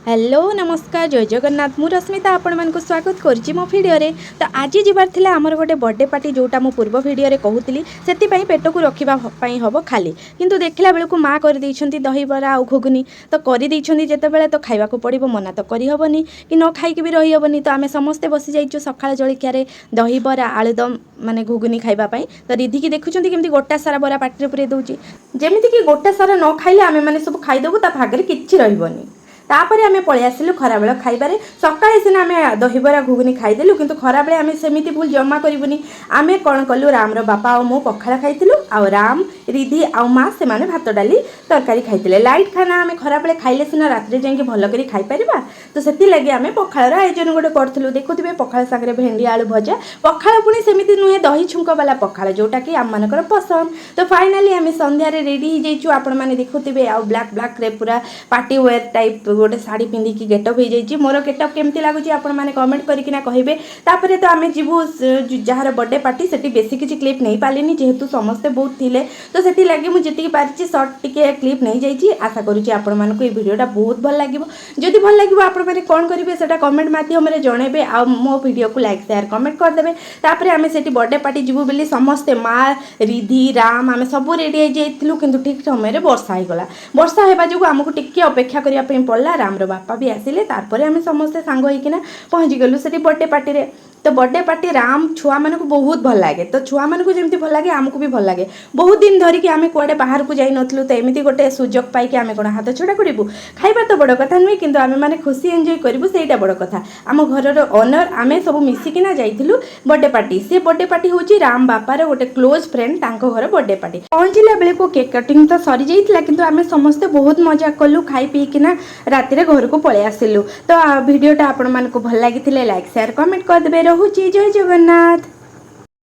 Hello नमस्कार जय जगन्नाथ मु रश्मिता आपण मानक स्वागत करछि मो वीडियो रे। तो आज जीवार थिला हमर गोटे बर्थडे पार्टी जोटा मो पूर्व वीडियो रे कहूतली सेति पई पेट को रखिबा पई हबो खाली किंतु देखला बेलू माँ कर दैछंती दही बरा आ घुगुनी तो कर दैछंती जेते बेले तो खाइबा को पड़िबो मना तो करि हबनी कि न खाइ के भी रही हबनी। तो आमे समस्ते बसी जाइछु सकाळ जळिकिया रे दही बरा आलुदम माने घुगुनी खाइबा पई। तो रिधि की देखुछंती केमती गोटा सारा बरा पाटी रे पुरे दउची जेमिति कि गोटा सारा न खाइले आमे माने सब खाइ देबु ता भागरे किछि रहिबनी। तापर आमे पळि आसिलु खराबेळ खाइबारे सकाळे सिना आमे दहीबरा घुगुनी खाइदेलु किंतु खराबेळे आमे सेमिति भूल जमा करिबुनी। आमे कोन कलु रामर बापा आ मो पखाळा खाइतिलु आ राम रिधि आ मा से माने भात डाली तरकारी खाइतिले। लाइट खाना आमे खराबेळे खाइले सिना रात्रि जांके भल करी खाइ परिबा तो सेति लागि आमे पखाळर आयोजन गोटे करथिलु। देखुथिबे पखाळ सागरे भेंडी आलू भजा पखाळ पुनी सेमिति नुहे दही छुंक वाला पखाळ जोटा कि आम मानकर पसंद। तो फाइनली आमे संध्या रे रेडी hi जैछु आपण माने देखुथिबे आ ब्लैक ब्लैक रे पूरा पार्टी वेयर टाइप गोटे साड़ी पिंधिकी गेटअप हो जाइए। मोर गेटअप केमती लगुच आपण मैंने कमेंट करके कहे। तापर तो आम जीवु जार बर्थडे पार्टी से बेसी किसी क्लिप नहीं पालिनी जेहेतु समस्ते बहुत थिले तो से लगे मुझे पारिछि सर्ट टिके क्लिप नहीं जाइए। आशा करुँच आपण मानक भिडियोटा बहुत भल लगे। जदि भल लगे आपण मैंने कौन करेंगे से कमेंट मध्यम जनइबे आ मो वीडियो को लाइक शेयर कमेंट करदे। तापर आम से बर्थडे पार्टी जीवु बोली समस्ते माँ रिधि राम आम सब रेडी हो किंतु ठीक समय वर्षा हो गला। वर्षा होगा जो आमको टिके अपेक्षा करने पड़ा। रामर बापा भी आसिले तारपरे आमे समस्ते सांग होइकिना पहुँची गलु सेठी बर्थडे पार्टी रे। तो बर्थडे पार्टी राम छुआ मानक बहुत भल लगे तो छुआ मानक जेमती भल लगे आमको भी भल लगे। बहुत दिन धरिकी आमे कुआडे बाहर को जाई नथलु तो एमिति गोटे सुजोग पाई कि आमे कोन हाथ छड़ा करिबु खाइबा तो बड़ कथा नुई किंतु आमे माने खुशी एंजॉय करिबु सेटा बड़ कथा। आम घरर ओनर आमे सब मिसिकिना जाइथिलु बर्थडे पार्टी। से बर्थडे पार्टी होची राम बापार गोटे क्लोज फ्रेंड तांको घर बर्थडे पार्टी। पहुँचला बेले को केक कटिंग तो सरी जाइथिला किंतु आमे समस्ते बहुत मजा कलु खाई पी किना राति रे घर को पळे आसिलु। तो वीडियोटा आपण मानक भल लागिथिले लाइक शेयर कमेंट कर देबे। रहूची जय जगन्नाथ।